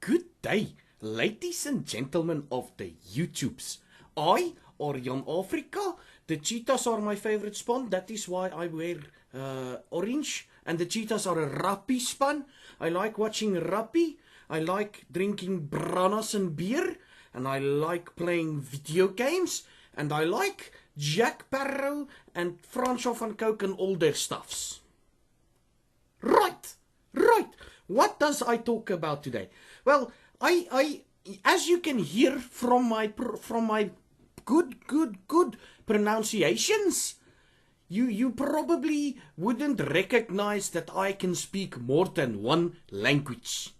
Good day, ladies and gentlemen of the YouTubes. I are Afrika. The cheetahs are my favorite spawn. That is why I wear orange. And the cheetahs are a rugby span. I like watching rugby. I like drinking branas and beer. And I like playing video games. And I like Jack Sparrow and Francois van Coke and all their stuffs. Right. What does I talk about today? Well, I as you can hear from my good pronunciations, you probably wouldn't recognize that I can speak more than one language.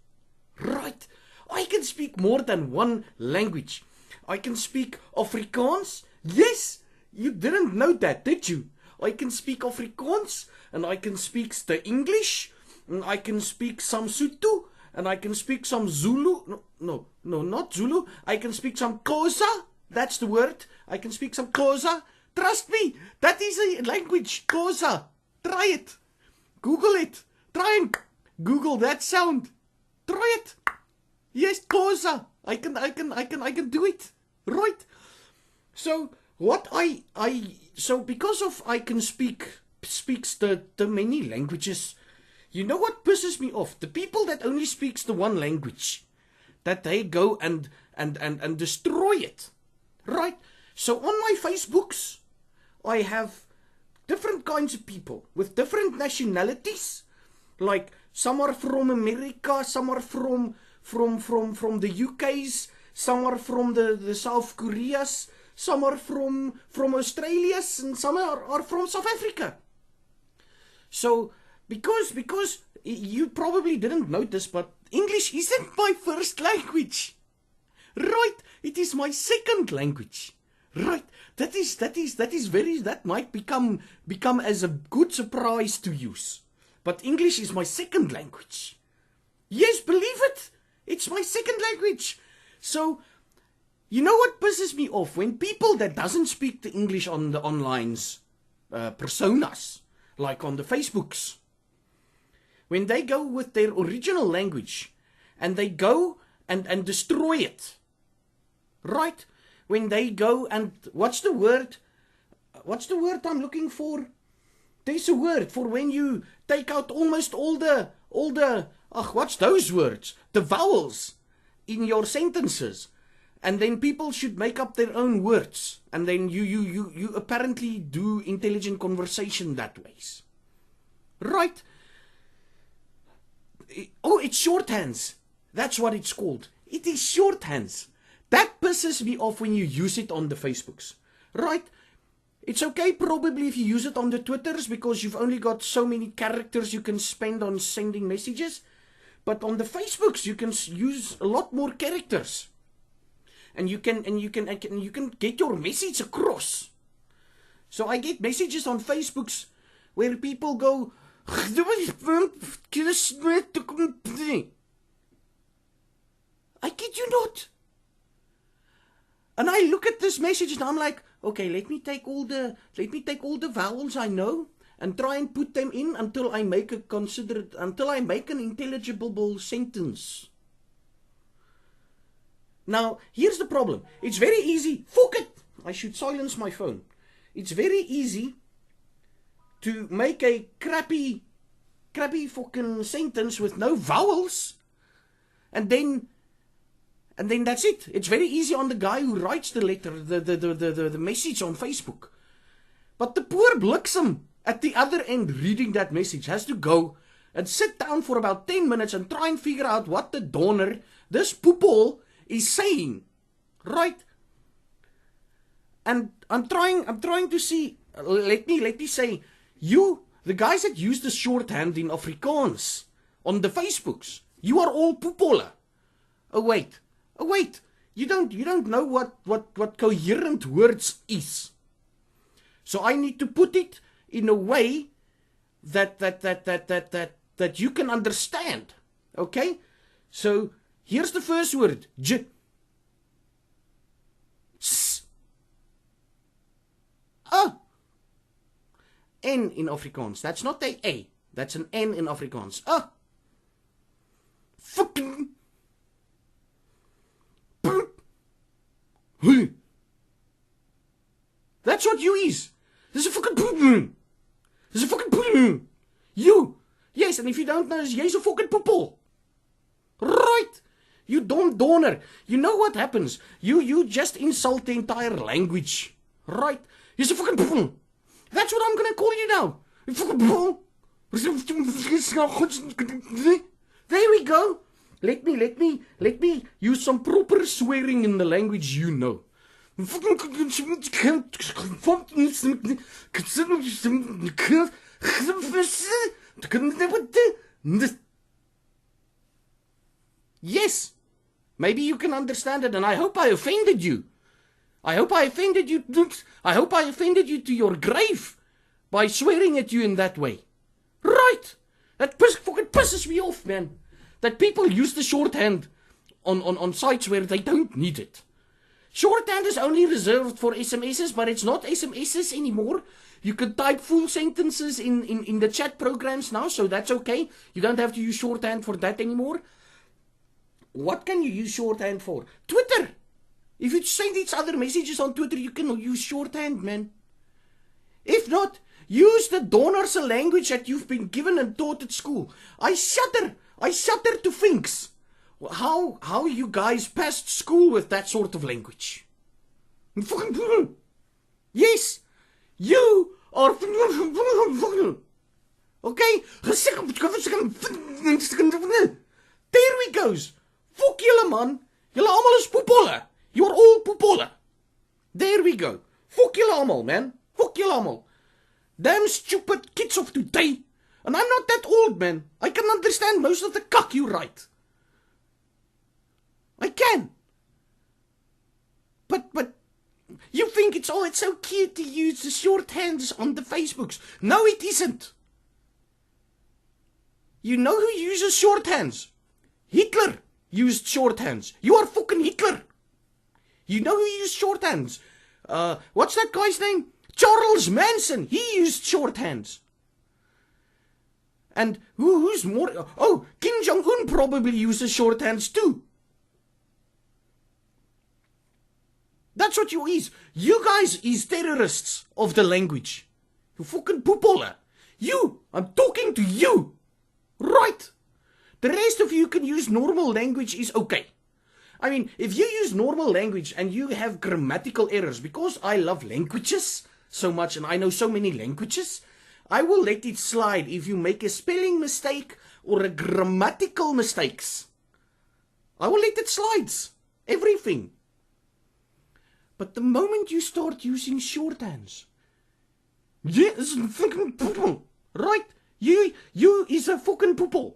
Right? I can speak more than one language. I can speak Afrikaans. Yes, you didn't know that, did you? I can speak Afrikaans, and I can speak the English, and I can speak some Sotho, and I can speak some Zulu. No, not Zulu. I can speak some Xhosa. That's the word. I can speak some Xhosa. Trust me, that is a language. Xhosa. Try it. Google it. Try and Google that sound. Try it. Yes, Xhosa. I can do it. Right. So what so because of I can speaks the many languages. You know what pisses me off? The people that only speaks the one language, that they go and destroy it, right? So on my Facebooks, I have different kinds of people with different nationalities. Like some are from America, some are from the UKs, some are from the South Koreas, some are from Australias, and some are from South Africa. So because you probably didn't notice, but English isn't my first language. Right? It is my second language. Right? That might become as a good surprise to you. But English is my second language. Yes, believe it. It's my second language. So, you know what pisses me off? When people that doesn't speak the English on the online's personas, like on the Facebooks, when they go with their original language and they go and destroy it, right? When they go and, what's the word I'm looking for? There's a word for when you take out almost all the what's those words? The vowels in your sentences. And then people should make up their own words. And then you apparently do intelligent conversation that ways. Right? Oh, it's shorthands. That's what it's called. It is shorthands. That pisses me off when you use it on the Facebooks. Right? It's okay probably if you use it on the Twitters because you've only got so many characters you can spend on sending messages. But on the Facebooks you can use a lot more characters. And you can get your message across. So I get messages on Facebooks where people go, I kid you not. And I look at this message and I'm like, okay, let me take all the vowels I know and try and put them in until I make an intelligible sentence. Now, here's the problem. It's very easy. Fuck it. I should silence my phone. It's very easy to make a crappy fucking sentence with no vowels. And then that's it. It's very easy on the guy who writes the letter, the message on Facebook. But the poor bliksem at the other end reading that message has to go and sit down for about 10 minutes and try and figure out what the donor, this poophole, is saying. Right? And I'm trying to see, let me say, the guys that use the shorthand in Afrikaans on the Facebooks, you are all poopola. Oh wait, you don't know what coherent words is. So I need to put it in a way that you can understand. Okay? So here's the first word. J. S. A. N in Afrikaans. That's not a. That's an N in Afrikaans. A. Fucking. Huh. That's what you is. Dis 'n fucking poepel. Dis 'n fucking poepel. You. Yes, and if you don't know, jy's 'n fucking poepel. Right. You dumb donor. You know what happens? You just insult the entire language. Right? You're a fucking poepel. That's what I'm gonna call you now. You fucking poepel. There we go. Let me use some proper swearing in the language you know. Yes, maybe you can understand it, and I hope I offended you. I hope I offended you. I hope I offended you to your grave by swearing at you in that way. Right? That fucking pisses me off, man. That people use the shorthand on sites where they don't need it. Shorthand is only reserved for SMSs, but it's not SMSs anymore. You can type full sentences in the chat programs now, so that's okay. You don't have to use shorthand for that anymore. What can you use shorthand for? Twitter. If you send each other messages on Twitter, you can use shorthand, man. If not, use the Donnerse language that you've been given and taught at school. I shudder to think how you guys passed school with that sort of language. Yes, you are. Okay? There we goes. Fuck julle man. Julle almal is poepolle. You're all poepolle. There we go. Fuck julle almal, man. Fuck julle almal. Damn stupid kids of today. And I'm not that old, man. I can understand most of the cuck you write. I can. But you think it's so cute to use the shorthands on the Facebooks. No, it isn't. You know who uses shorthands? Hitler used shorthands. You are fucking Hitler. You know who used shorthands? What's that guy's name? Charles Manson. He used shorthands. And who's more? Oh, Kim Jong-un probably uses shorthands too. That's what you is. You guys is terrorists of the language. You fucking poepolle. You. I'm talking to you. Right. The rest of you can use normal language is okay. I mean, if you use normal language and you have grammatical errors, because I love languages so much and I know so many languages, I will let it slide if you make a spelling mistake or a grammatical mistakes. I will let it slide. Everything. But the moment you start using shorthands, yeah, it's a fucking poopel, right? You is a fucking poopel.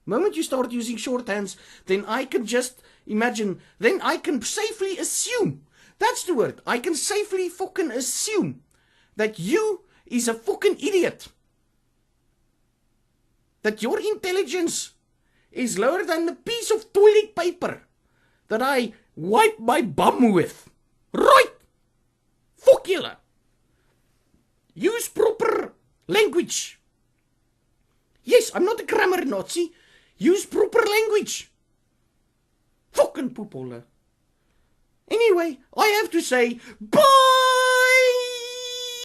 Moment you start using shorthands, then I can just imagine, then I can safely assume, that's the word, I can safely fucking assume that you is a fucking idiot. That your intelligence is lower than the piece of toilet paper that I wipe my bum with. Right? Fuck julle. Use proper language. Yes, I'm not a grammar Nazi. Use proper language. Fucking poepolle. Anyway, I have to say, bye!